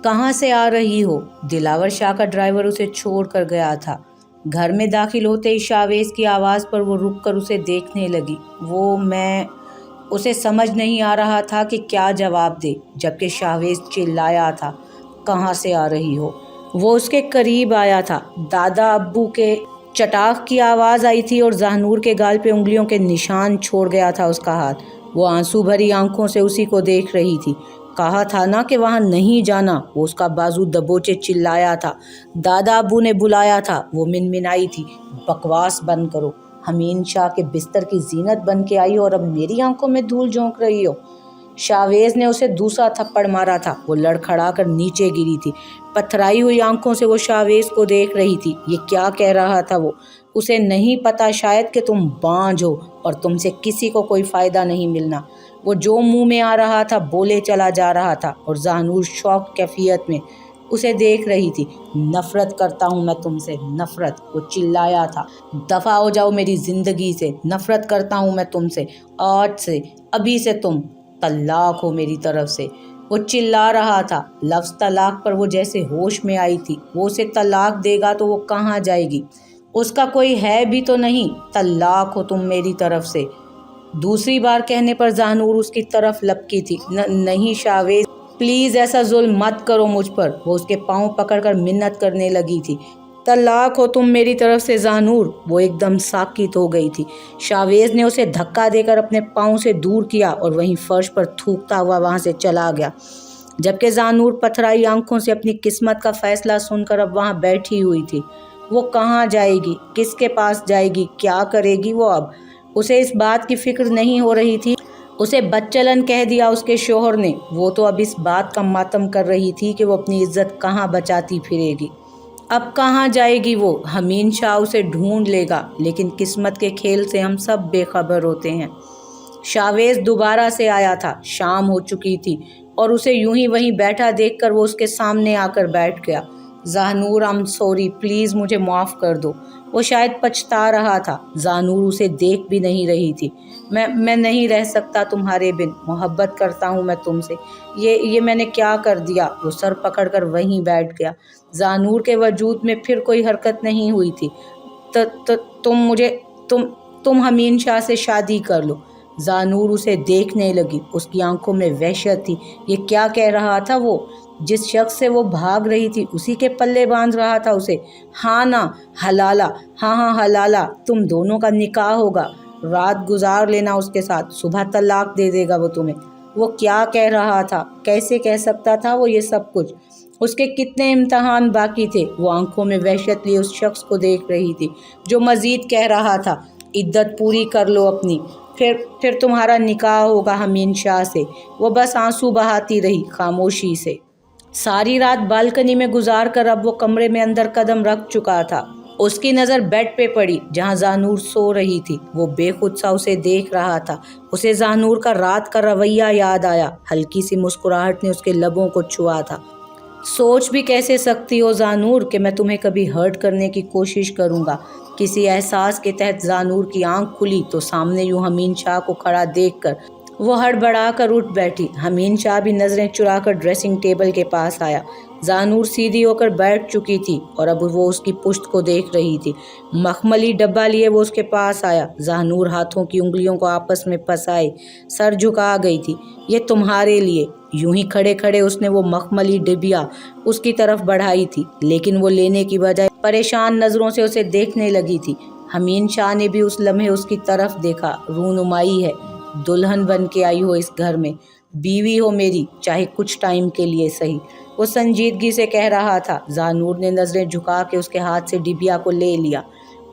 कहाँ से आ रही हो? दिलावर शाह का ड्राइवर उसे छोड़ कर गया था। घर में दाखिल होते ही शावेज की आवाज़ पर वो रुक कर उसे देखने लगी। उसे समझ नहीं आ रहा था कि क्या जवाब दे, जबकि शावेज चिल्लाया था, कहाँ से आ रही हो? वो उसके करीब आया था। दादा अब्बू के चटाख की आवाज़ आई थी और जहनूर के गाल पे उंगलियों के निशान छोड़ गया था उसका हाथ। वो आंसू भरी आंखों से उसी को देख रही थी। कहा था ना कि वहाँ नहीं जाना। वो उसका बाजू दबोचे चिल्लाया था। दादा अब्बू ने बुलाया था। वो मिनमिनाई थी, बकवास बंद करो। हमीन शाह के बिस्तर की जीनत बन के आई हो और अब मेरी आंखों में धूल झोंक रही हो। शावेज ने उसे दूसरा थप्पड़ मारा था। वो लड़खड़ा कर नीचे गिरी थी। पथराई हुई आंखों से वो शावेज को देख रही थी। ये क्या कह रहा था वो? उसे नहीं पता शायद कि तुम बांझ हो और तुमसे किसी को कोई फ़ायदा नहीं मिलना। वो जो मुंह में आ रहा था बोले चला जा रहा था और जहनूर शौक कैफियत में उसे देख रही थी। नफ़रत करता हूँ मैं तुमसे, नफ़रत, वो चिल्लाया था। दफ़ा हो जाओ मेरी ज़िंदगी से, नफ़रत करता हूँ मैं तुमसे, आज से, अभी से तुम तलाक हो मेरी तरफ से। वो चिल्ला रहा था। लफ्ज़ तलाक पर वो जैसे होश में आई थी। वो उसे तलाक देगा तो वो कहाँ जाएगी? उसका कोई है भी तो नहीं। तलाक हो तुम मेरी तरफ से। दूसरी बार कहने पर जहनूर उसकी तरफ लपकी थी। नहीं शावेज, प्लीज़ ऐसा जुल्म मत करो मुझ पर। वो उसके पाँव पकड़कर मिन्नत करने लगी थी। तलाक हो तुम मेरी तरफ से जहनूर। वो एकदम साकित हो गई थी। शावेज ने उसे धक्का देकर अपने पाँव से दूर किया और वहीं फर्श पर थूकता हुआ वहाँ से चला गया, जबकि जहनूर पथराई आंखों से अपनी किस्मत का फैसला सुनकर अब वहाँ बैठी हुई थी। वो कहाँ जाएगी? किसके पास जाएगी? क्या करेगी वो अब? उसे इस बात की फिक्र नहीं हो रही थी। उसे बदचलन कह दिया उसके शोहर ने। वो तो अब इस बात का मातम कर रही थी कि वो अपनी इज्जत कहाँ बचाती फिरेगी। अब कहाँ जाएगी वो? हमीन शाह उसे ढूंढ लेगा, लेकिन किस्मत के खेल से हम सब बेखबर होते हैं। शावेज दोबारा से आया था। शाम हो चुकी थी और उसे यूं ही वहीं बैठा देखकर वो उसके सामने आकर बैठ गया। जहनूर, आई एम सॉरी, प्लीज़ मुझे माफ़ कर दो। वो शायद पछता रहा था। जहनूर उसे देख भी नहीं रही थी। मैं नहीं रह सकता तुम्हारे बिन, मोहब्बत करता हूँ मैं तुमसे। ये मैंने क्या कर दिया? वो सर पकड़कर वहीं बैठ गया। जहनूर के वजूद में फिर कोई हरकत नहीं हुई थी। तुम हमीन शाह से शादी कर लो। जहनूर उसे देखने लगी। उसकी आंखों में वहशत थी। ये क्या कह रहा था वो? जिस शख्स से वो भाग रही थी उसी के पल्ले बांध रहा था उसे। हाँ ना, हलाला, हाँ हलाला, तुम दोनों का निकाह होगा, रात गुजार लेना उसके साथ, सुबह तलाक दे देगा वो तुम्हें। वो क्या कह रहा था? कैसे कह सकता था वो ये सब कुछ? उसके कितने इम्तहान बाकी थे? वो आंखों में वहशत लिए उस शख्स को देख रही थी जो मजीद कह रहा था, इद्दत पूरी कर लो अपनी, फिर तुम्हारा निकाह होगा हमीन शाह से। वो बस आंसू बहाती रही खामोशी से। सारी रात बालकनी में गुजार कर अब वो कमरे में अंदर कदम रख चुका था। उसकी नज़र बेड पे पड़ी जहाँ जहनूर सो रही थी। वो बेखुद सा उसे देख रहा था। उसे जहनूर का रात का रवैया याद आया। हल्की सी मुस्कुराहट ने उसके लबों को छुआ था। सोच भी कैसे सकती हो जानूर कि मैं तुम्हें कभी हर्ट करने की कोशिश करूंगा? किसी एहसास के तहत जानूर की आंख खुली तो सामने यूं हमीन शाह को खड़ा देखकर वो हड़बड़ा कर उठ बैठी। हमीन शाह भी नज़रें चुराकर ड्रेसिंग टेबल के पास आया। जानूर सीधी होकर बैठ चुकी थी और अब वो उसकी पुश्त को देख रही थी। मखमली डब्बा लिए वो उसके पास आया। जानूर हाथों की उंगलियों को आपस में फंसाए सर झुका गई थी। ये तुम्हारे लिए। यूं ही खड़े खड़े उसने वो मखमली डिबिया उसकी तरफ बढ़ाई थी, लेकिन वो लेने की बजाय परेशान नज़रों से उसे देखने लगी थी। हमीन शाह ने भी उस लम्हे उसकी तरफ देखा। रूनुमाई है, दुल्हन बन के आई हो इस घर में, बीवी हो मेरी, चाहे कुछ टाइम के लिए सही, वो संजीदगी से कह रहा था। जानूर ने नज़रें झुका के उसके हाथ से डिबिया को ले लिया।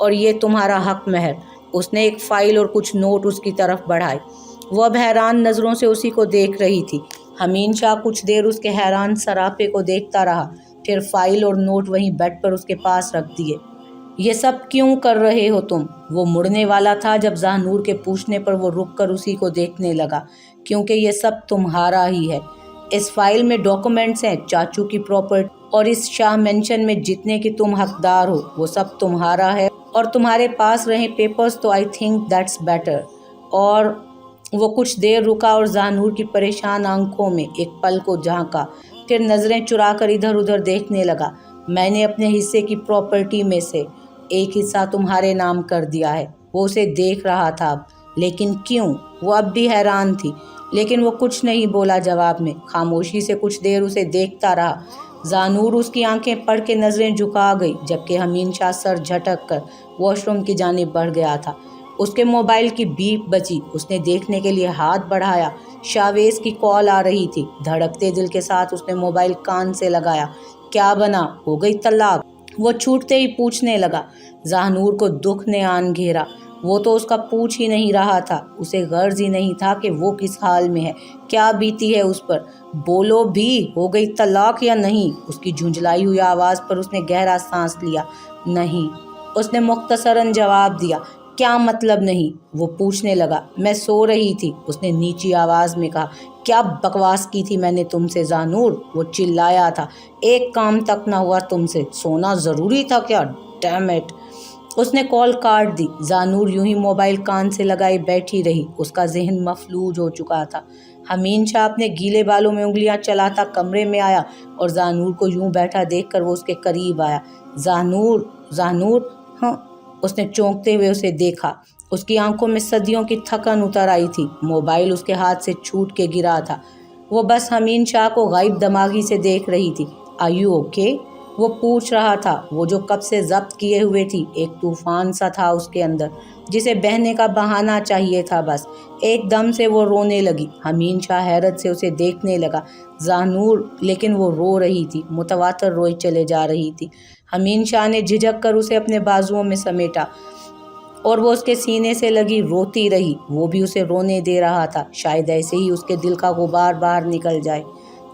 और ये तुम्हारा हक महर। उसने एक फ़ाइल और कुछ नोट उसकी तरफ बढ़ाए। वो अब हैरान नज़रों से उसी को देख रही थी। हमीन शाह कुछ देर उसके हैरान सरापे को देखता रहा, फिर फाइल और नोट वहीं बेड पर उसके पास रख दिए। ये सब क्यों कर रहे हो तुम? वो मुड़ने वाला था जब जहनूर के पूछने पर वो रुककर उसी को देखने लगा। क्योंकि ये सब तुम्हारा ही है। इस फाइल में डॉक्यूमेंट्स हैं चाचू की प्रॉपर्टी, और इस शाह मेंशन में जितने की तुम हकदार हो वो सब तुम्हारा है। और तुम्हारे पास रहे पेपर्स तो आई थिंक दैट्स बेटर। और वो कुछ देर रुका और जानूर की परेशान आंखों में एक पल को झांका। फिर नज़रें चुरा कर इधर उधर देखने लगा। मैंने अपने हिस्से की प्रॉपर्टी में से एक हिस्सा तुम्हारे नाम कर दिया है। वो उसे देख रहा था अब, लेकिन क्यों? वो अब भी हैरान थी, लेकिन वो कुछ नहीं बोला जवाब में। खामोशी से कुछ देर उसे देखता रहा। जानूर उसकी आंखें पढ़ के नज़रें झुका गई, जबकि हमीन शाह सर झटक कर वॉशरूम की जानिब बढ़ गया था। उसके मोबाइल की बीप बजी। उसने देखने के लिए हाथ बढ़ाया। शावेज की कॉल आ रही थी। धड़कते दिल के साथ उसने मोबाइल कान से लगाया। क्या बना? हो गई तलाक? वो छूटते ही पूछने लगा। जानूर को दुख ने आन घेरा। वो तो उसका पूछ ही नहीं रहा था। उसे गर्ज ही नहीं था कि वो किस हाल में है, क्या बीती है उस पर। बोलो भी, हो गई तलाक या नहीं? उसकी झुंझलाई हुई आवाज़ पर उसने गहरा सांस लिया। नहीं, उसने मुख्तसरन जवाब दिया। क्या मतलब नहीं? वो पूछने लगा। मैं सो रही थी, उसने नीची आवाज़ में कहा। क्या बकवास की थी मैंने तुमसे जानूर? वो चिल्लाया था। एक काम तक ना हुआ तुमसे, सोना ज़रूरी था क्या? Damn it! उसने कॉल काट दी। जानूर यूं ही मोबाइल कान से लगाई बैठी रही। उसका जहन मफलूज हो चुका था। हमीन शाह अपने गीले बालों में उंगलियां चलाता कमरे में आया और जानूर को यूं बैठा देखकर वो उसके करीब आया। जानूर, जानूर, हाँ। उसने चौंकते हुए उसे देखा। उसकी आंखों में सदियों की थकन उतर आई थी। मोबाइल उसके हाथ से छूट के गिरा था। वो बस हमीन शाह को गायब दिमागी से देख रही थी। Are you okay? वो पूछ रहा था। वो जो कब से जब्त किए हुए थी, एक तूफान सा था उसके अंदर, जिसे बहने का बहाना चाहिए था बस। एकदम से वो रोने लगी। हमीन शाह हैरत से उसे देखने लगा। जानूर, लेकिन वो रो रही थी, मुतवातर रोई चले जा रही थी। हमीन शाह ने झिझक कर उसे अपने बाजुओं में समेटा और वो उसके सीने से लगी रोती रही। वो भी उसे रोने दे रहा था, शायद ऐसे ही उसके दिल का गुबार बाहर निकल जाए।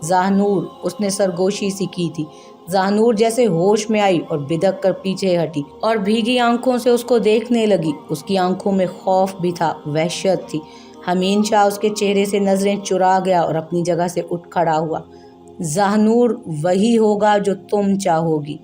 जानूर, उसने सरगोशी सी की थी। जानूर जैसे होश में आई और बिदक कर पीछे हटी और भीगी आंखों से उसको देखने लगी। उसकी आंखों में खौफ भी था, वहशत थी। हमीन शाह उसके चेहरे से नजरें चुरा गया और अपनी जगह से उठ खड़ा हुआ। जानूर, वही होगा जो तुम चाहोगी।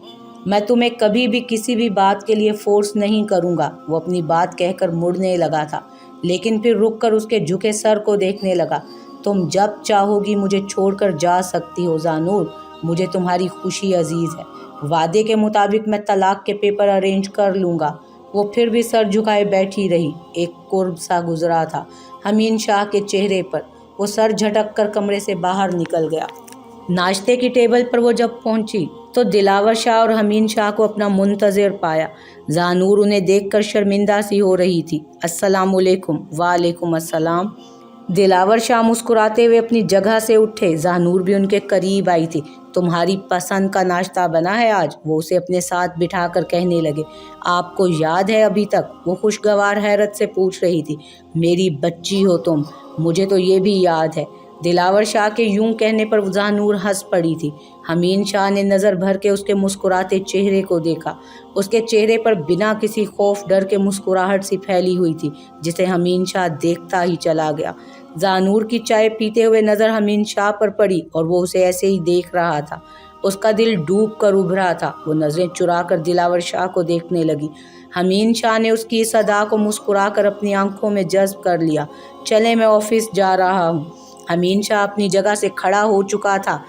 मैं तुम्हें कभी भी किसी भी बात के लिए फोर्स नहीं करूंगा। वो अपनी बात कहकर मुड़ने लगा था, लेकिन फिर रुक कर उसके झुके सर को देखने लगा। तुम जब चाहोगी मुझे छोड़कर जा सकती हो जानूर। मुझे तुम्हारी खुशी अजीज है। वादे के मुताबिक मैं तलाक के पेपर अरेंज कर लूँगा। वो फिर भी सर झुकाए बैठी रही। एक कुर्ब सा गुजरा था हमीन शाह के चेहरे पर। वो सर झटक कर कमरे से बाहर निकल गया। नाश्ते की टेबल पर वो जब पहुंची तो दिलावर शाह और हमीन शाह को अपना मुंतज़िर पाया। जानूर उन्हें देखकर शर्मिंदा सी हो रही थी। अस्सलामुअलैकुम। वालेकुम अस्सलाम। दिलावर शाह मुस्कुराते हुए अपनी जगह से उठे। जानूर भी उनके करीब आई थी। तुम्हारी पसंद का नाश्ता बना है आज? वो उसे अपने साथ बिठाकर कहने लगे। आपको याद है अभी तक? वो खुशगवार हैरत से पूछ रही थी। मेरी बच्ची हो तुम, मुझे तो ये भी याद है। दिलावर शाह के यूं कहने पर जानूर हंस पड़ी थी। हमीन शाह ने नज़र भर के उसके मुस्कुराते चेहरे को देखा। उसके चेहरे पर बिना किसी खौफ डर के मुस्कुराहट सी फैली हुई थी, जिसे हमीन शाह देखता ही चला गया। जानूर की चाय पीते हुए नज़र हमीन शाह पर पड़ी और वो उसे ऐसे ही देख रहा था। उसका दिल डूब कर उभरा था। वो नज़रें चुरा कर दिलावर शाह को देखने लगी। हमीन शाह ने उसकी इस अदा को मुस्कुरा कर अपनी आंखों में जज्ब कर लिया। चले, मैं ऑफिस जा रहा हूँ। हमीन शाह अपनी जगह से खड़ा हो चुका था।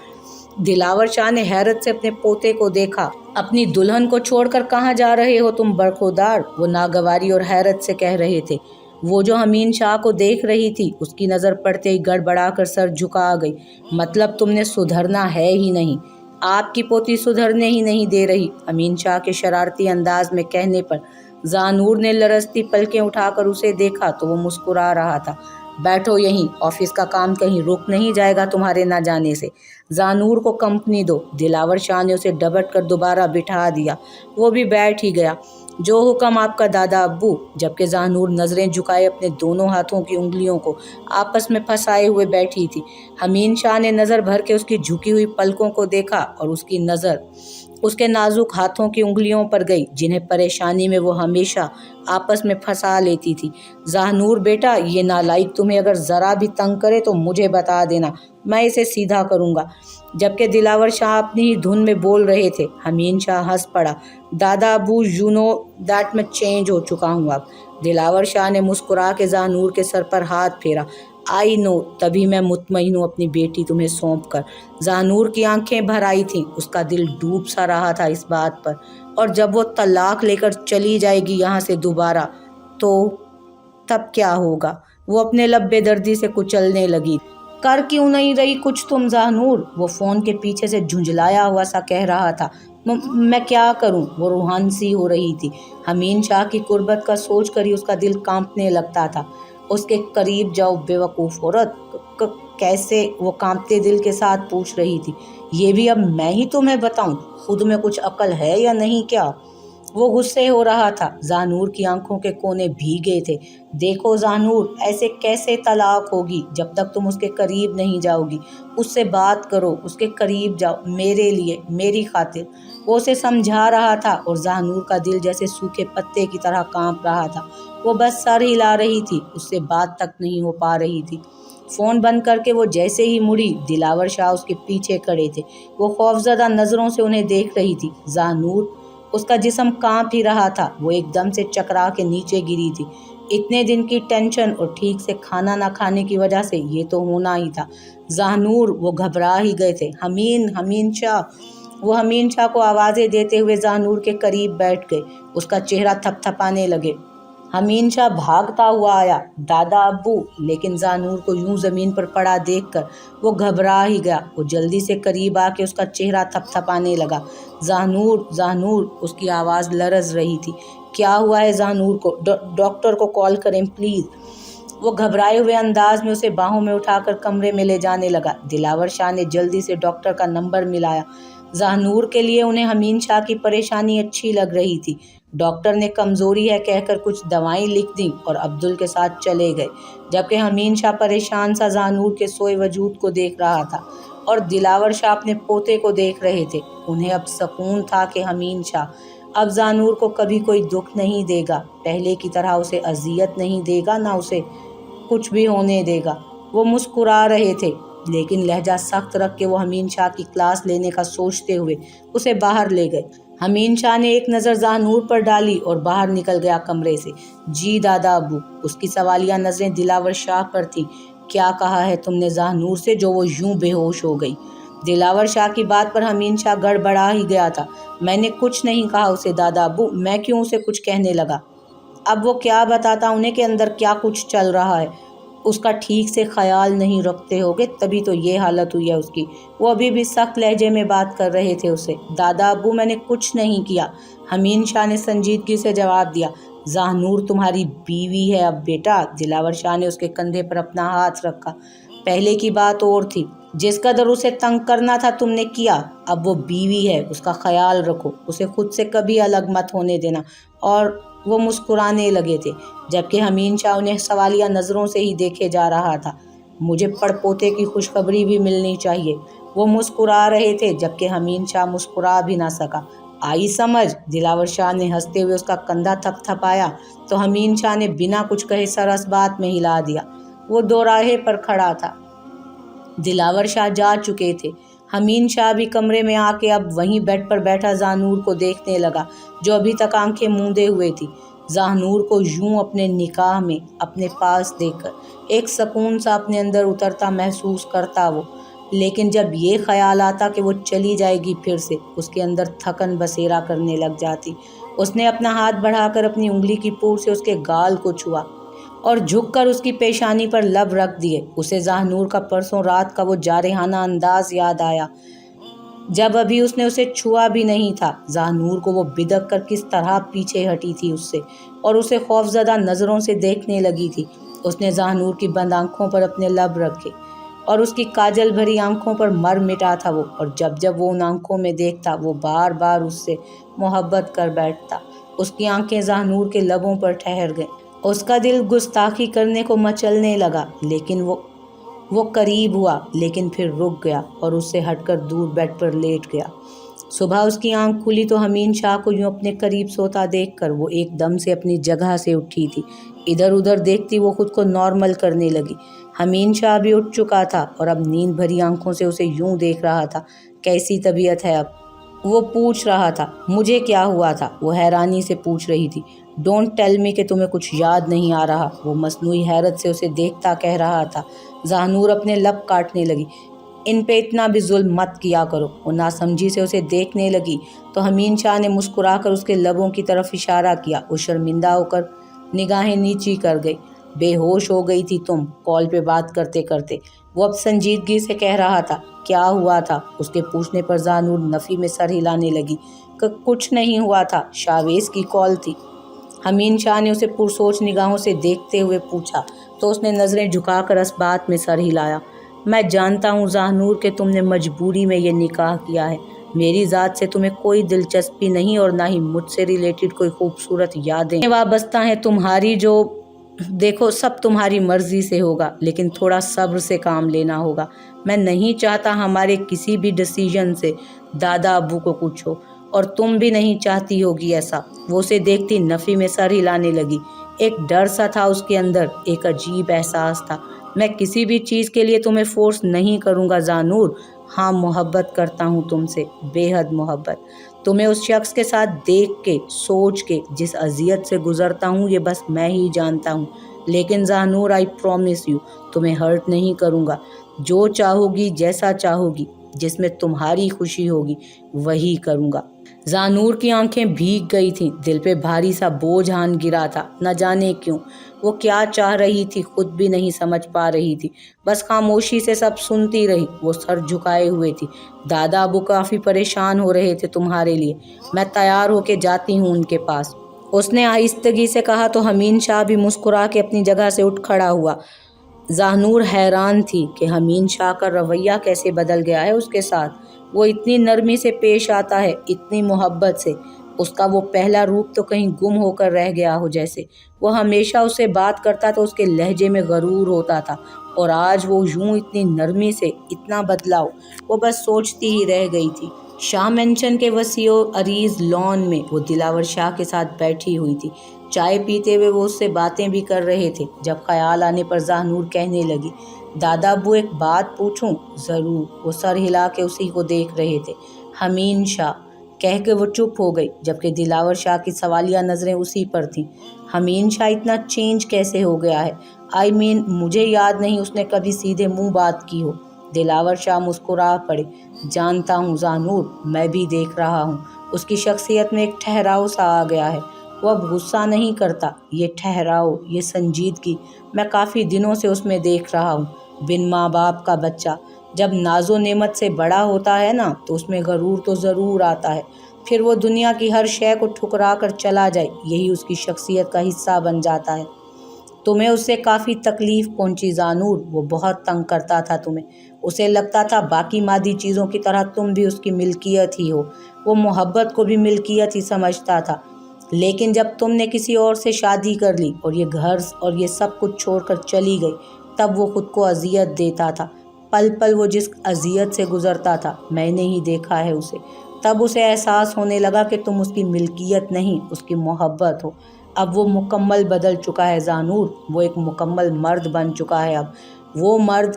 दिलावर शाह ने हैरत से अपने पोते को देखा। अपनी दुल्हन को छोड़कर कहाँ जा रहे हो तुम बरखुरदार? वो नागवारी और हैरत से कह रहे थे। वो जो हमीन शाह को देख रही थी, उसकी नज़र पड़ते ही गड़बड़ा कर सर झुका गई। मतलब तुमने सुधरना है ही नहीं? आपकी पोती सुधरने ही नहीं दे रही। हमीन शाह के शरारती अंदाज में कहने पर जानूर ने लरसती पलकें उठाकर उसे देखा तो वो मुस्कुरा रहा था। बैठो यहीं, ऑफिस का काम कहीं रुक नहीं जाएगा तुम्हारे ना जाने से। जानूर को कंपनी दो। दिलावर शाह ने उसे डबट कर दोबारा बिठा दिया। वो भी बैठ ही गया। जो हुक्म आपका दादा अब्बू। जबकि जानूर नज़रें झुकाए अपने दोनों हाथों की उंगलियों को आपस में फंसाए हुए बैठी थी। हमीन शाह ने नज़र भर के उसकी झुकी हुई पलकों को देखा और उसकी नज़र उसके नाजुक हाथों की उंगलियों पर गई, जिन्हें परेशानी में वो हमेशा आपस में फंसा लेती थी। जानूर बेटा, ये नालायक तुम्हें अगर ज़रा भी तंग करे तो मुझे बता देना, मैं इसे सीधा करूँगा। जबकि दिलावर शाह अपनी ही धुन में बोल रहे थे। हमीन शाह हंस पड़ा। दादा अबू, यू नो दैट मैं चेंज हो चुका हूँ अब। दिलावर शाह ने मुस्कुरा के जानूर के सर पर हाथ फेरा। आई नो, तभी मैं मुतमईन हूँ अपनी बेटी तुम्हें सौंप कर। ज़ानूर की आंखें भर आई थीं, उसका दिल डूब सा रहा था इस बात पर। और जब वो तलाक लेकर चली जाएगी यहाँ से दोबारा, तो तब क्या होगा? वो अपने लब बेदर्दी से कुचलने लगी। कर क्यों नहीं रही कुछ तुम ज़ानूर? वो फ़ोन के पीछे से झुंझलाया हुआ सा कह रहा था। मैं क्या करूं? वो रूहान सी हो रही थी। अमीन शाह की कुर्बत का सोच कर ही उसका दिल कांपने लगता था। उसके करीब जाओ बेवकूफ़ औरत, कैसे? वो कांपते दिल के साथ पूछ रही थी। ये भी अब मैं ही तुम्हें बताऊं? खुद में कुछ अकल है या नहीं क्या? वो गुस्से हो रहा था। ज़ानूर की आंखों के कोने भीगे थे। देखो ज़ानूर, ऐसे कैसे तलाक होगी जब तक तुम उसके करीब नहीं जाओगी? उससे बात करो, उसके करीब जाओ, मेरे लिए, मेरी खातिर। वो उसे समझा रहा था और ज़ानूर का दिल जैसे सूखे पत्ते की तरह कांप रहा था। वो बस सर हिला रही थी, उससे बात तक नहीं हो पा रही थी। फ़ोन बंद करके वो जैसे ही मुड़ी, दिलावर शाह उसके पीछे खड़े थे। वो खौफजदा नज़रों से उन्हें देख रही थी। ज़ानूर, उसका जिस्म कांप ही रहा था। वो एकदम से चकरा के नीचे गिरी थी। इतने दिन की टेंशन और ठीक से खाना ना खाने की वजह से ये तो होना ही था। ज़ानूर, वो घबरा ही गए थे। हमीन शाह। वो हमीन शाह को आवाज़ें देते हुए ज़ानूर के करीब बैठ गए। उसका चेहरा थपथपाने लगे। हमीन शाह भागता हुआ आया, दादा अब्बू। लेकिन ज़ानूर को यूं ज़मीन पर पड़ा देखकर वो घबरा ही गया। वो जल्दी से करीब आके उसका चेहरा थपथपाने लगा। ज़ानूर, ज़ानूर, उसकी आवाज़ लरज़ रही थी। क्या हुआ है ज़ानूर को? डॉक्टर को कॉल करें प्लीज़। वो घबराए हुए अंदाज में उसे बाहों में उठाकर कमरे में ले जाने लगा। दिलावर शाह ने जल्दी से डॉक्टर का नंबर मिलाया। ज़ानूर के लिए उन्हें हमीन शाह की परेशानी अच्छी लग रही थी। डॉक्टर ने कमज़ोरी है कहकर कुछ दवाएं लिख दी और अब्दुल के साथ चले गए, जबकि हमीन शाह परेशान सा ज़ानूर के सोए वजूद को देख रहा था और दिलावर शाह अपने पोते को देख रहे थे। उन्हें अब सुकून था कि हमीन शाह अब ज़ानूर को कभी कोई दुख नहीं देगा, पहले की तरह उसे अजियत नहीं देगा, ना उसे कुछ भी होने देगा। वो मुस्कुरा रहे थे, लेकिन लहजा सख्त रख के वो हमीन शाह की क्लास लेने का सोचते हुए उसे बाहर ले गए। हमीन शाह ने एक नज़र ज़ानूर पर डाली और बाहर निकल गया कमरे से। जी दादा अबू। उसकी सवालिया नज़रें दिलावर शाह पर थी। क्या कहा है तुमने ज़ानूर से जो वो यूं बेहोश हो गई? दिलावर शाह की बात पर हमीन शाह गड़बड़ा ही गया था। मैंने कुछ नहीं कहा उसे दादा अबू, मैं क्यों उसे कुछ कहने लगा? अब वो क्या बताता उन्हें कि अंदर क्या कुछ चल रहा है? उसका ठीक से ख्याल नहीं रखते होगे, तभी तो ये हालत हुई है उसकी। वो अभी भी सख्त लहजे में बात कर रहे थे उससे। दादा अब्बू, मैंने कुछ नहीं किया। हमीन शाह ने संजीदगी से जवाब दिया। ज़ानूर तुम्हारी बीवी है अब बेटा। दिलावर शाह ने उसके कंधे पर अपना हाथ रखा। पहले की बात और थी, जिस कदर उसे तंग करना था तुमने किया। अब वो बीवी है, उसका ख्याल रखो, उसे खुद से कभी अलग मत होने देना। और वो मुस्कुराने लगे थे, जबकि हमीन शाह उन्हें सवालिया नज़रों से ही देखे जा रहा था। मुझे पड़पोते की खुशखबरी भी मिलनी चाहिए। वो मुस्कुरा रहे थे, जबकि हमीन शाह मुस्कुरा भी ना सका। आई समझ? दिलावर शाह ने हंसते हुए उसका कंधा थपथपाया तो हमीन शाह ने बिना कुछ कहे सरस बात में हिला दिया। वो दोराहे पर खड़ा था। दिलावर शाह जा चुके थे। हमीन शाह भी कमरे में आके अब वहीं बेड पर बैठा ज़ानूर को देखने लगा, जो अभी तक आंखें मूंदे हुए थी। ज़ानूर को यूं अपने निकाह में अपने पास देखकर एक सुकून सा अपने अंदर उतरता महसूस करता वो। लेकिन जब ये ख्याल आता कि वो चली जाएगी फिर से, उसके अंदर थकन बसेरा करने लग जाती। उसने अपना हाथ बढ़ाकर अपनी उंगली की पूर से उसके गाल को छुआ और झुककर उसकी पेशानी पर लब रख दिए। उसे ज़ानूर का परसों रात का वो जारहाना अंदाज याद आया, जब अभी उसने उसे छुआ भी नहीं था। ज़ानूर को वो बिदक कर किस तरह पीछे हटी थी उससे और उसे खौफजदा नज़रों से देखने लगी थी। उसने ज़ानूर की बंद आंखों पर अपने लब रखे और उसकी काजल भरी आंखों पर मर मिटा था वो। और जब जब वो उन आंखों में देखता, वो बार बार उससे मोहब्बत कर बैठता। उसकी आंखें ज़ानूर के लबों पर ठहर गईं। उसका दिल गुस्ताखी करने को मचलने लगा, लेकिन वो करीब हुआ, लेकिन फिर रुक गया और उससे हटकर दूर बेड पर लेट गया। सुबह उसकी आंख खुली तो हमीन शाह को यूं अपने करीब सोता देखकर वो एकदम से अपनी जगह से उठी थी। इधर उधर देखती वो खुद को नॉर्मल करने लगी। हमीन शाह भी उठ चुका था और अब नींद भरी आंखों से उसे यूं देख रहा था। कैसी तबीयत है अब? वो पूछ रहा था। मुझे क्या हुआ था? वो हैरानी से पूछ रही थी। ڈونٹ ٹیل می کہ تمہیں کچھ یاد نہیں آ رہا، وہ مصنوعی حیرت سے اسے دیکھتا کہہ رہا تھا۔ زاہنور اپنے لب کاٹنے لگی۔ ان پہ اتنا بھی ظلم مت کیا کرو۔ وہ ناسمجھی سے اسے دیکھنے لگی تو امین شاہ نے مسکرا کر اس کے لبوں کی طرف اشارہ کیا۔ وہ شرمندہ ہو کر نگاہیں نیچی کر گئی۔ بے ہوش ہو گئی تھی تم کال پہ بات کرتے کرتے، وہ اب سنجیدگی سے کہہ رہا تھا۔ کیا ہوا تھا؟ اس کے پوچھنے پر زاہنور نفی میں سر ہلانے لگی کہ کچھ نہیں ہوا تھا، شاویز کی کال تھی۔ امین شاہ نے اسے پرسوچ نگاہوں سے دیکھتے ہوئے پوچھا تو اس نے نظریں جھکا کر اس بات میں سر ہلایا۔ میں جانتا ہوں زاہنور کہ تم نے مجبوری میں یہ نکاح کیا ہے۔ میری ذات سے تمہیں کوئی دلچسپی نہیں اور نہ ہی مجھ سے ریلیٹڈ کوئی خوبصورت یادیں وابستہ ہیں تمہاری، جو دیکھو سب تمہاری مرضی سے ہوگا، لیکن تھوڑا صبر سے کام لینا ہوگا۔ میں نہیں چاہتا ہمارے کسی بھی ڈیسیژن سے دادا ابو کو کچھ ہو، اور تم بھی نہیں چاہتی ہوگی ایسا۔ وہ اسے دیکھتی نفی میں سر ہلانے لگی۔ ایک ڈر سا تھا اس کے اندر، ایک عجیب احساس تھا۔ میں کسی بھی چیز کے لیے تمہیں فورس نہیں کروں گا زاہنور۔ ہاں محبت کرتا ہوں تم سے، بے حد محبت۔ تمہیں اس شخص کے ساتھ دیکھ کے، سوچ کے جس اذیت سے گزرتا ہوں یہ بس میں ہی جانتا ہوں، لیکن زاہنور آئی پرومس یو تمہیں ہرٹ نہیں کروں گا۔ جو چاہو گی، جیسا چاہو گی، جس میں تمہاری خوشی ہوگی وہی کروں گا۔ زاہنور کی آنکھیں بھیگ گئی تھیں، دل پہ بھاری سا بوجھ آن گرا تھا۔ نہ جانے کیوں وہ کیا چاہ رہی تھی خود بھی نہیں سمجھ پا رہی تھی، بس خاموشی سے سب سنتی رہی۔ وہ سر جھکائے ہوئے تھی۔ دادا ابو کافی پریشان ہو رہے تھے تمہارے لیے، میں تیار ہو کے جاتی ہوں ان کے پاس، اس نے آہستگی سے کہا تو امین شاہ بھی مسکرا کے اپنی جگہ سے اٹھ کھڑا ہوا۔ زاہنور حیران تھی کہ امین شاہ کا رویہ کیسے بدل گیا ہے اس کے ساتھ۔ وہ اتنی نرمی سے پیش آتا ہے، اتنی محبت سے۔ اس کا وہ پہلا روپ تو کہیں گم ہو کر رہ گیا ہو جیسے۔ وہ ہمیشہ اس سے بات کرتا تو اس کے لہجے میں غرور ہوتا تھا، اور آج وہ یوں اتنی نرمی سے، اتنا بدلاؤ۔ وہ بس سوچتی ہی رہ گئی تھی۔ شاہ مینشن کے وسیع و عریض لان میں وہ دلاور شاہ کے ساتھ بیٹھی ہوئی تھی۔ چائے پیتے ہوئے وہ اس سے باتیں بھی کر رہے تھے، جب خیال آنے پر زاہنور کہنے لگی، دادا ابو ایک بات پوچھوں؟ ضرور۔ وہ سر ہلا کے اسی کو دیکھ رہے تھے۔ امین شاہ کہہ کے وہ چپ ہو گئی، جبکہ دلاور شاہ کی سوالیہ نظریں اسی پر تھیں۔ امین شاہ اتنا چینج کیسے ہو گیا ہے؟ مجھے یاد نہیں اس نے کبھی سیدھے منہ بات کی ہو۔ دلاور شاہ مسکرا پڑے۔ جانتا ہوں زاہنور، میں بھی دیکھ رہا ہوں، اس کی شخصیت میں ایک ٹھہراؤ سا آ گیا ہے۔ وہ اب غصہ نہیں کرتا۔ یہ ٹھہراؤ، یہ سنجیدگی میں کافی دنوں سے اس میں دیکھ رہا ہوں۔ بن ماں باپ کا بچہ جب ناز و نعمت سے بڑا ہوتا ہے نا تو اس میں غرور تو ضرور آتا ہے، پھر وہ دنیا کی ہر شے کو ٹھکرا کر چلا جائے، یہی اس کی شخصیت کا حصہ بن جاتا ہے۔ تمہیں اس سے کافی تکلیف پہنچی زاہنور، وہ بہت تنگ کرتا تھا تمہیں، اسے لگتا تھا باقی مادی چیزوں کی طرح تم بھی اس کی ملکیت ہی ہو۔ وہ محبت کو بھی ملکیت ہی سمجھتا تھا، لیکن جب تم نے کسی اور سے شادی کر لی اور یہ گھر اور یہ سب کچھ چھوڑ کر چلی گئی، تب وہ خود کو اذیت دیتا تھا۔ پل پل وہ جس اذیت سے گزرتا تھا میں نے ہی دیکھا ہے اسے۔ تب اسے احساس ہونے لگا کہ تم اس کی ملکیت نہیں، اس کی محبت ہو۔ اب وہ مکمل بدل چکا ہے زاہنور، وہ ایک مکمل مرد بن چکا ہے۔ اب وہ مرد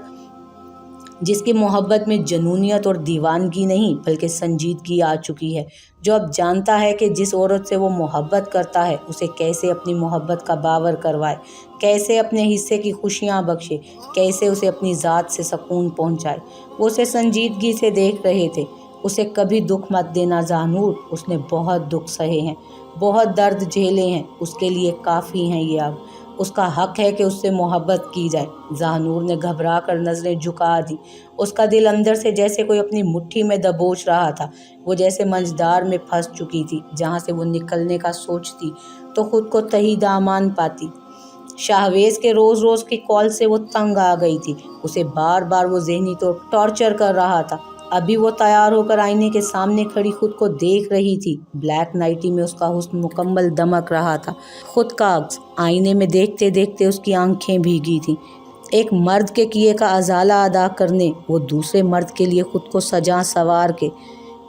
جس کی محبت میں جنونیت اور دیوانگی نہیں بلکہ سنجیدگی آ چکی ہے، جو اب جانتا ہے کہ جس عورت سے وہ محبت کرتا ہے اسے کیسے اپنی محبت کا باور کروائے، کیسے اپنے حصے کی خوشیاں بخشے، کیسے اسے اپنی ذات سے سکون پہنچائے۔ وہ اسے سنجیدگی سے دیکھ رہے تھے۔ اسے کبھی دکھ مت دینا زاہنور، اس نے بہت دکھ سہے ہیں، بہت درد جھیلے ہیں، اس کے لیے کافی ہیں یہ اب۔ اس کا حق ہے کہ اس سے محبت کی جائے۔ زاہنور نے گھبرا کر نظریں جھکا دی۔ اس کا دل اندر سے جیسے کوئی اپنی مٹھی میں دبوچ رہا تھا۔ وہ جیسے منجدار میں پھنس چکی تھی، جہاں سے وہ نکلنے کا سوچتی تو خود کو تہی دامان پاتی۔ شاہویز کے روز روز کی کال سے وہ تنگ آ گئی تھی۔ اسے بار بار وہ ذہنی ٹارچر کر رہا تھا۔ ابھی وہ تیار ہو کر آئینے کے سامنے کھڑی خود کو دیکھ رہی تھی۔ بلیک نائٹی میں اس کا حسن مکمل دمک رہا تھا۔ خود کا عکس آئینے میں دیکھتے دیکھتے اس کی آنکھیں بھیگی تھیں۔ ایک مرد کے کیے کا ازالہ ادا کرنے وہ دوسرے مرد کے لیے خود کو سجا سنوار کے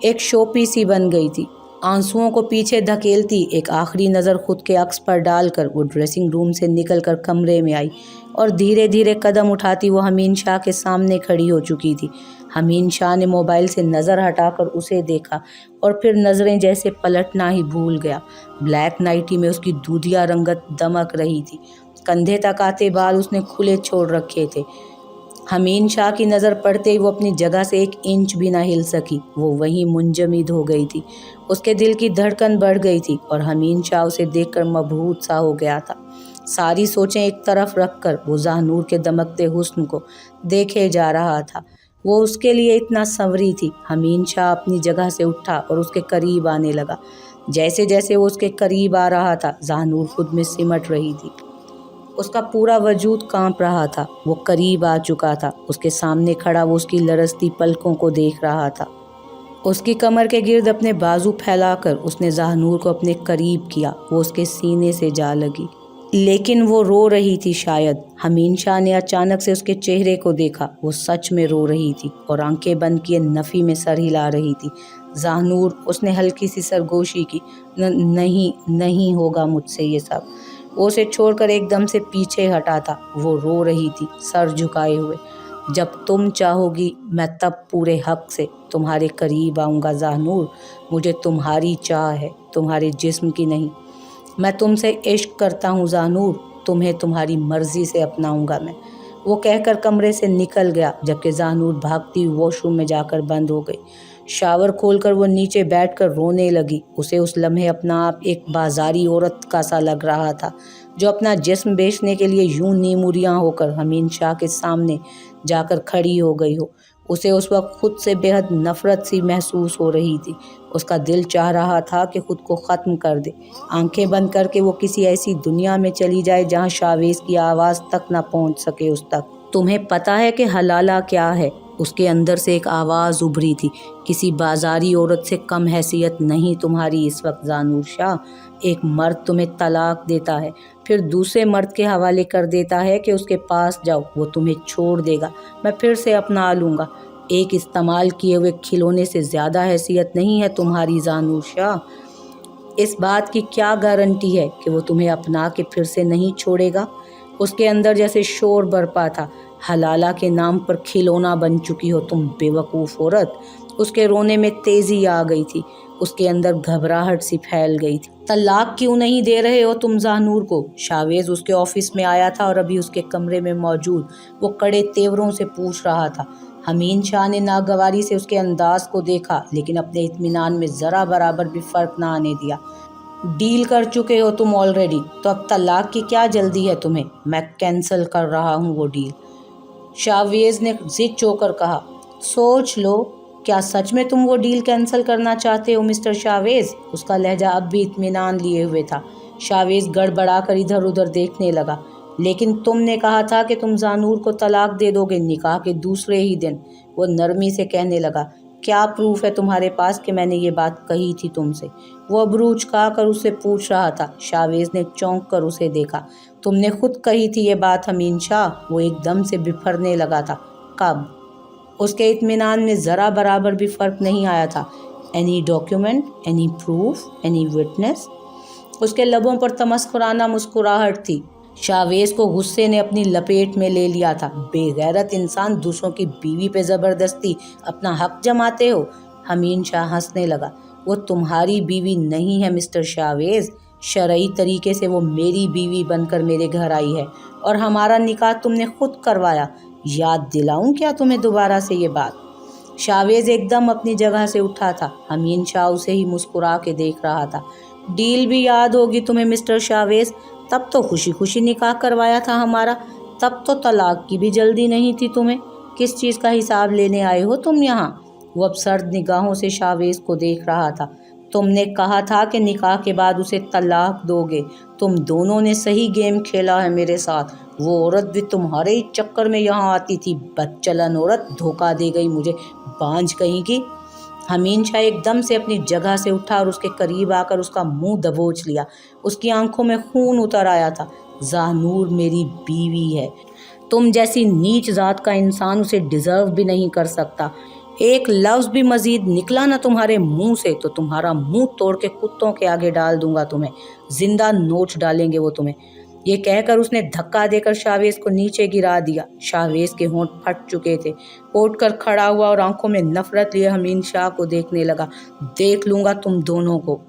ایک شو پیس ہی بن گئی تھی۔ आंसुओं को पीछे धकेलती एक आखिरी नज़र खुद के अक्स पर डालकर वो ड्रेसिंग रूम से निकलकर कमरे में आई और धीरे धीरे कदम उठाती वो हमीन शाह के सामने खड़ी हो चुकी थी। हमीन शाह ने मोबाइल से नज़र हटाकर उसे देखा और फिर नज़रें जैसे पलटना ही भूल गया। ब्लैक नाइटी में उसकी दूधिया रंगत दमक रही थी। कंधे तक आते बाल उसने खुले छोड़ रखे थे। हमीन शाह की नज़र पड़ते ही वो अपनी जगह से 1 इंच भी ना हिल सकी। वो वहीं मुंजमद हो गई थी। उसके दिल की धड़कन बढ़ गई थी और हमीन शाह उसे देखकर मबहूत सा हो गया था। सारी सोचें एक तरफ रखकर वो ज़ाहनूर के दमकते हुस्न को देखे जा रहा था। वो उसके लिए इतना संवरी थी। हमीन शाह अपनी जगह से उठा और उसके करीब आने लगा। जैसे जैसे वो उसके करीब आ रहा था ज़ाहनूर खुद में सिमट रही थी। उसका पूरा वजूद कांप रहा था। वो करीब आ चुका था। उसके सामने खड़ा वो उसकी लरसती पलकों को देख रहा था। उसकी कमर के गिर्द अपने बाजू फैलाकर उसने ज़ाहनूर को अपने करीब किया। वो उसके सीने से जा लगी, लेकिन वो रो रही थी शायद। हमीन शाह ने अचानक से उसके चेहरे को देखा। वो सच में रो रही थी और आंखें बंद किए नफ़ी में सर हिला रही थी। ज़ाहनूर, उसने हल्की सी सरगोशी की। नहीं, नहीं होगा मुझसे ये सब। वो उसे छोड़कर एकदम से पीछे हटा था। वो रो रही थी सर झुकाए हुए। जब तुम चाहोगी मैं तब पूरे हक से तुम्हारे करीब आऊँगा ज़ाहनूर। मुझे तुम्हारी चाह है, तुम्हारे जिस्म की नहीं। मैं तुमसे इश्क करता हूँ ज़ाहनूर, तुम्हें तुम्हारी मर्ज़ी से अपनाऊँगा मैं। वो कहकर कमरे से निकल गया, जबकि ज़ाहनूर भागती हुई वॉशरूम में जाकर बंद हो गई। शावर खोलकर वो नीचे बैठकर रोने लगी। उसे उस लम्हे अपना आप एक बाजारी औरत का सा लग रहा था, जो अपना जिस्म बेचने के लिए यूं नीमुरियाँ होकर हमीन शाह के सामने जाकर खड़ी हो गई हो। उसे उस वक्त खुद से बेहद नफ़रत सी महसूस हो रही थी। उसका दिल चाह रहा था कि खुद को ख़त्म कर दे। आंखें बंद करके वो किसी ऐसी दुनिया में चली जाए जहाँ शावेज़ की आवाज़ तक ना पहुँच सके उस तक। तुम्हें पता है कि हलाला क्या है? उसके अंदर से एक आवाज़ उभरी थी। किसी बाजारी औरत से कम हैसियत नहीं तुम्हारी इस वक्त ज़ाहनूर शाह। एक मर्द तुम्हें तलाक देता है, फिर दूसरे मर्द के हवाले कर देता है कि उसके पास जाओ, वो तुम्हें छोड़ देगा, मैं फिर से अपना लूँगा। एक इस्तेमाल किए हुए खिलौने से ज़्यादा हैसियत नहीं है तुम्हारी ज़ाहनूर शाह। इस बात की क्या गारंटी है कि वो तुम्हें अपना के फिर से नहीं छोड़ेगा? उसके अंदर जैसे शोर बरपा था। हलाला के नाम पर खिलौना बन चुकी हो तुम बेवकूफ़ औरत। उसके रोने में तेज़ी आ गई थी। उसके अंदर घबराहट सी फैल गई थी। तलाक क्यों नहीं दे रहे हो तुम ज़ाहनूर को? शावेज़ उसके ऑफिस में आया था और अभी उसके कमरे में मौजूद वो कड़े तेवरों से पूछ रहा था। हमीन शाह ने नागवारी से उसके अंदाज को देखा, लेकिन अपने इत्मीनान में ज़रा बराबर भी फ़र्क ना आने दिया। डील कर चुके हो तुम ऑलरेडी, तो अब तलाक की क्या जल्दी है तुम्हें? मैं कैंसिल कर रहा हूँ वो डील, शावेज़ ने ज़िद चोकर कहा। सोच लो, क्या सच में तुम वो डील कैंसिल करना चाहते हो मिस्टर शावेज़? उसका लहजा अब भी इत्मीनान लिए हुए था। शावेज़ गड़बड़ाकर इधर उधर देखने लगा। लेकिन तुमने कहा था कि तुम ज़ाहनूर को तलाक दे दोगे निकाह के दूसरे ही दिन, वो नरमी से कहने लगा। क्या प्रूफ है तुम्हारे पास कि मैंने ये बात कही थी तुमसे? वो अबरू उचकाकर उससे पूछ रहा था। शावेज़ ने चौंक कर उसे देखा। तुमने खुद कही थी ये बात हमीन शाह। वो एकदम से बिफरने लगा था। कब? उसके इत्मीनान में ज़रा बराबर भी फ़र्क नहीं आया था। Any document, any proof, any witness? उसके लबों पर तमस्कुराना मुस्कुराहट थी। शावेज़ को गुस्से ने अपनी लपेट में ले लिया था। बेगैरत इंसान, दूसरों की बीवी पे ज़बरदस्ती अपना हक जमाते हो? हमीन शाह हंसने लगा। वो तुम्हारी बीवी नहीं है मिस्टर शावेज़। शरई तरीके से वो मेरी बीवी बनकर मेरे घर आई है और हमारा निकाह तुमने खुद करवाया। याद दिलाऊं क्या तुम्हें दोबारा से ये बात? शावेज़ एकदम अपनी जगह से उठा था। हमीन शाह उसे ही मुस्कुरा के देख रहा था। डील भी याद होगी तुम्हें मिस्टर शावेज़। तब तो खुशी खुशी निकाह करवाया था हमारा। तब तो तलाक की भी जल्दी नहीं थी तुम्हें। किस चीज़ का हिसाब लेने आए हो तुम यहाँ? वो अब सर्द निगाहों से शावेज़ को देख रहा था। तुमने कहा था कि निकाह के बाद उसे तलाक दोगे। तुम दोनों ने सही गेम खेला है मेरे साथ। वो औरत भी तुम्हारे ही चक्कर में यहाँ आती थी। बदचलन औरत, धोखा दे गई मुझे, बांझ कहीं की। हमीन शाह एकदम से अपनी जगह से उठा और उसके करीब आकर उसका मुंह दबोच लिया। उसकी आंखों में खून उतर आया था। ज़ाहनूर मेरी बीवी है, तुम जैसी नीच जात का इंसान उसे डिजर्व भी नहीं कर सकता। एक लफ्ज़ भी मजीद निकला ना तुम्हारे मुंह से तो तुम्हारा मुंह तोड़ के कुत्तों के आगे डाल दूंगा तुम्हें, जिंदा नोच डालेंगे वो तुम्हें। ये कहकर उसने धक्का देकर शाहवेज को नीचे गिरा दिया। शाहवेज के होंठ फट चुके थे। उठकर खड़ा हुआ और आंखों में नफरत लिए हमीन शाह को देखने लगा। देख लूंगा तुम दोनों को।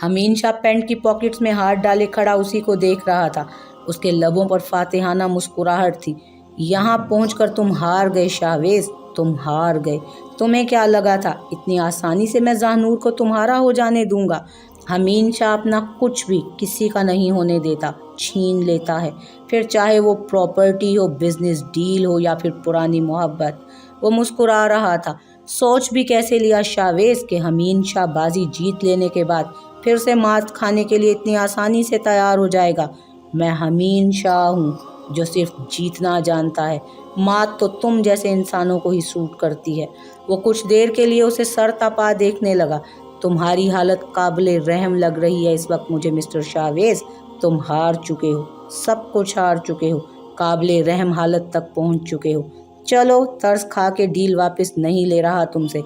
हमीन शाह पैंट की पॉकेट्स में हाथ डाले खड़ा उसी को देख रहा था। उसके लबों पर फातिहाना मुस्कुराहट थी। यहाँ पहुंचकर तुम हार गए शाहवेज, तुम हार गए। तुम्हें क्या लगा था इतनी आसानी से मैं ज़ाहनूर को तुम्हारा हो जाने दूंगा? हमीन शाह अपना कुछ भी किसी का नहीं होने देता, छीन लेता है, फिर चाहे वो प्रॉपर्टी हो, बिजनेस डील हो या फिर पुरानी मोहब्बत। वो मुस्कुरा रहा था। सोच भी कैसे लिया शाहवेज कि हमीन शाह बाजी जीत लेने के बाद फिर से मात खाने के लिए इतनी आसानी से तैयार हो जाएगा? मैं हमीन शाह हूँ जो सिर्फ जीतना जानता है। मात तो तुम जैसे इंसानों को ही सूट करती है। वो कुछ देर के लिए उसे सर तपा देखने लगा। तुम्हारी हालत काबिले रहम लग रही है इस वक्त मुझे मिस्टर शाहवेज। तुम हार चुके हो, सब कुछ हार चुके हो, काबिले रहम हालत तक पहुंच चुके हो। चलो तरस खा के डील वापस नहीं ले रहा तुमसे,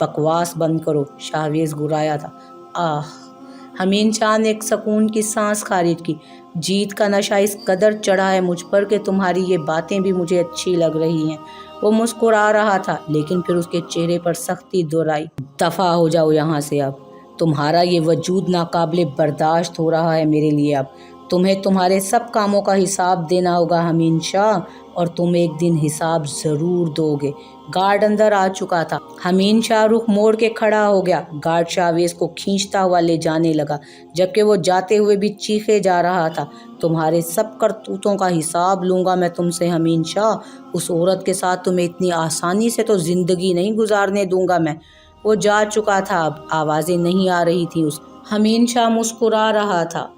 बकवास बंद करो। शाहवेज गुर्राया था। आह! हमीन शाह ने एक सुकून की सांस खारिज की। जीत का नशा इस कदर चढ़ा है मुझ पर कि तुम्हारी ये बातें भी मुझे अच्छी लग रही हैं। वो मुस्कुरा रहा था लेकिन फिर उसके चेहरे पर सख्ती दोहराई। दफ़ा हो जाओ यहाँ से अब। तुम्हारा ये वजूद नाकाबिले बर्दाश्त हो रहा है मेरे लिए अब। तुम्हें तुम्हारे सब कामों का हिसाब देना होगा हमीन शाह, और तुम एक दिन हिसाब ज़रूर दोगे। गार्ड अंदर आ चुका था। हमीन शाह रुख मोड़ के खड़ा हो गया। गार्ड शाहवेज को खींचता हुआ ले जाने लगा, जबकि वो जाते हुए भी चीखे जा रहा था। तुम्हारे सब करतूतों का हिसाब लूँगा मैं तुमसे हमीन शाह। उस औरत के साथ तुम्हें इतनी आसानी से तो ज़िंदगी नहीं गुजारने दूंगा मैं। वो जा चुका था, अब आवाज़ें नहीं आ रही थी उस। हमीन शाह मुस्कुरा रहा था।